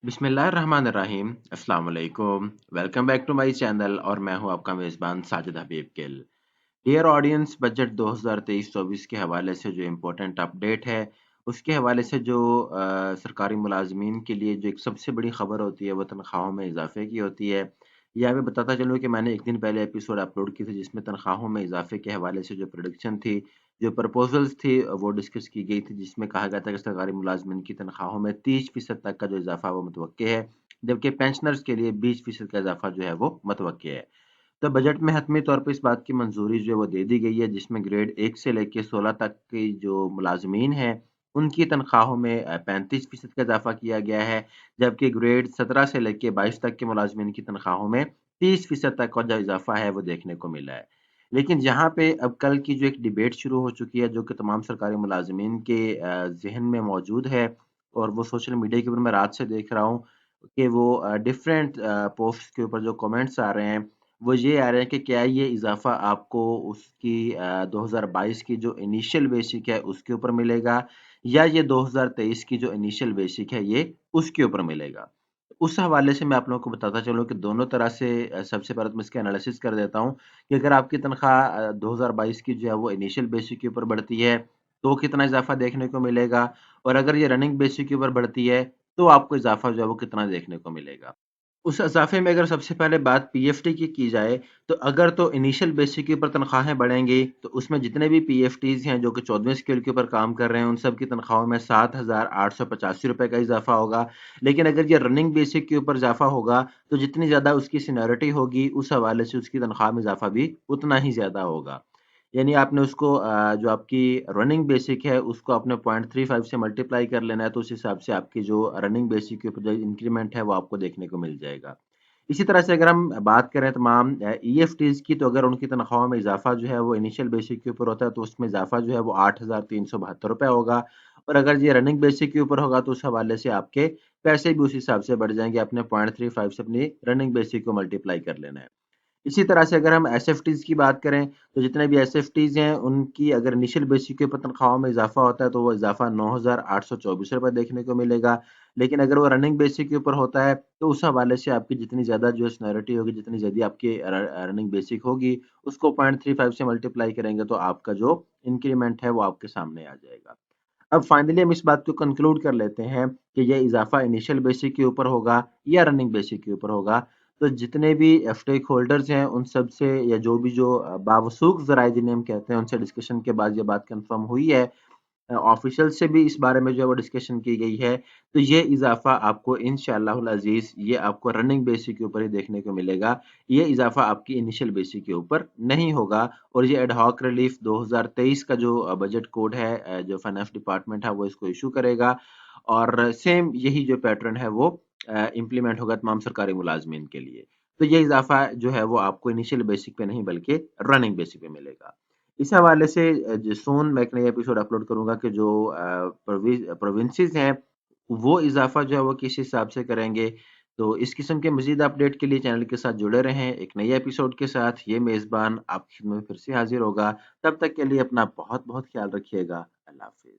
बिस्मिल्लाहिर्रहमानिर्रहीम अस्सलाम वालेकुम। Welcome back to my channel और मैं हूं आपका मेज़बान Sajid Habib Gill. Dear audience, budget 2023-24 के हवाले से जो इम्पोर्टेंट अपडेट है, उसके हवाले से जो सरकारी मुलाजमीन के लिए जो एक सबसे बड़ी खबर होती है वो तनख्वाहों में इजाफे की होती है। या मैं बताता चलूँ कि मैंने एक दिन पहले एपिसोड अपलोड की थी जिसमें तनख्वाहों में इजाफे के हवाले से जो प्रोडिक्शन थी, जो प्रपोजल्स थी वो डिस्कस की गई थी, जिसमें कहा गया था कि सरकारी मुलाजमीन की तनख्वाहों में 30% तक का जो इजाफा वो मुतवक्के है, जबकि पेंशनर्स के लिए 20% का इजाफा जो है वो मुतवक्के है। तो बजट में हतमी तौर पे इस बात की मंजूरी जो है वो दे दी गई है, जिसमें ग्रेड 1 से लेके 16 तक की जो मुलाजमीन हैं, उनकी तनख्वाहों में 35% का इजाफा किया गया है, जबकि ग्रेड 17 से लेके 22 तक के मुलाजमीन की तनख्वाहों में 30% तक का जो इजाफा है वो देखने को मिला है। लेकिन जहाँ पे अब कल की जो एक डिबेट शुरू हो चुकी है, जो कि तमाम सरकारी मुलाजमीन के ज़हन में मौजूद है, और वो सोशल मीडिया के ऊपर मैं रात से देख रहा हूँ कि वो डिफरेंट पोस्ट के ऊपर जो कमेंट्स आ रहे हैं, वो ये आ रहे हैं कि क्या ये इज़ाफ़ा आपको उसकी 2022 की जो इनिशियल बेसिक है उसके ऊपर मिलेगा, या ये 2023 की जो इनिशियल बेसिक है ये उसके ऊपर मिलेगा। उस हवाले से मैं आप लोगों को बताता चलूँ कि दोनों तरह से सबसे पहले तो मैं इसका एनालिसिस कर देता हूँ कि अगर आपकी तनख्वाह 2022 की जो है वो इनिशियल बेसिक के ऊपर बढ़ती है, तो कितना इज़ाफ़ा देखने को मिलेगा, और अगर ये रनिंग बेसिक के ऊपर बढ़ती है, तो आपको इज़ाफ़ा जो है वो कितना देखने को मिलेगा। उस इज़ाफ़े में अगर सबसे पहले बात पीएफ़टी की जाए, तो अगर तो इनिशियल बेसिक के ऊपर तनख्वाहें बढ़ेंगी, तो उसमें जितने भी पीएफ़टीज़ हैं जो कि 14वें स्केल के ऊपर काम कर रहे हैं, उन सब की तनख्वाहों में ₹7,885 का इज़ाफ़ा होगा। लेकिन अगर ये रनिंग बेसिक के ऊपर इज़ाफ़ा होगा, तो जितनी ज़्यादा उसकी सीनियरिटी होगी, उस हवाले से उसकी तनख्वाह में इज़ाफ़ा भी उतना ही ज़्यादा होगा। यानी आपने उसको जो आपकी रनिंग बेसिक है उसको आपने 0.35 से मल्टीप्लाई कर लेना है, तो उस हिसाब से आपकी जो रनिंग बेसिक के ऊपर जो इंक्रीमेंट है वो आपको देखने को मिल जाएगा। इसी तरह से अगर हम बात करें तमाम ईएफटीज़ की, तो अगर उनकी तनख्वाहों में इजाफा जो है वो इनिशियल बेसिक के ऊपर होता है, तो उसमें इजाफा जो है वो ₹8,372 होगा, और अगर ये रनिंग बेसिक के ऊपर होगा तो उस हवाले से आपके पैसे भी उस हिसाब से बढ़ जाएंगे। आपने 0.35 से अपनी रनिंग बेसिक को मल्टीप्लाई कर लेना है। इसी तरह से अगर हम एसएफटीज़ की बात करें, तो जितने भी एसएफटीज़ हैं, उनकी अगर इनिशियल बेसिक के ऊपर तनख्वाहों में इज़ाफ़ा होता है, तो वो इज़ाफ़ा ₹9,824 देखने को मिलेगा। लेकिन अगर वो रनिंग बेसिक के ऊपर होता है, तो उस हवाले से आपकी जितनी ज़्यादा जो सीनियरिटी होगी, जितनी ज़्यादा आपकी रनिंग बेसिक होगी, उसको 0.35 से मल्टीप्लाई करेंगे, तो आपका जो इंक्रीमेंट है, वो आपके सामने आ जाएगा। अब फाइनली हम इस बात को कंक्लूड कर लेते हैं कि ये इजाफा इनिशियल बेसिक के ऊपर होगा या रनिंग बेसिक के ऊपर होगा। तो जितने भी स्टेक होल्डर्स हैं उन सब से, या जो बावसूख ज़राए जिन्हें हम कहते हैं, उनसे डिस्कशन के बाद ये बात कंफर्म हुई है, ऑफिशियल से भी इस बारे में जो है वो डिस्कशन की गई है, तो ये इजाफा आपको इंशाअल्लाहुल अजीज ये आपको रनिंग बेसिस के ऊपर ही देखने को मिलेगा। ये इजाफा आपकी इनिशियल बेसिस के ऊपर नहीं होगा, और ये एडहॉक रिलीफ 2023 का जो बजट कोड है, जो फाइनेंस डिपार्टमेंट है वो इसको इशू करेगा, और सेम यही जो पैटर्न है वो इम्प्लीमेंट होगा तमाम सरकारी मुलाजमीन के लिए। तो ये इजाफा जो है वो आपको इनिशियल बेसिक पे नहीं बल्कि रनिंग बेसिक पे मिलेगा। इस हवाले से जो सून मैं एक नया एपिसोड अपलोड करूंगा कि जो प्रोविंसेस हैं वो इजाफा जो है वो किस हिसाब से करेंगे। तो इस किस्म के मजीद अपडेट के लिए चैनल के साथ जुड़े रहें। एक नए एपिसोड के साथ ये मेज़बान आपकी खिदमत में फिर से हाजिर होगा। तब तक के लिए अपना बहुत बहुत ख्याल रखिएगा। अल्लाह हाफिज।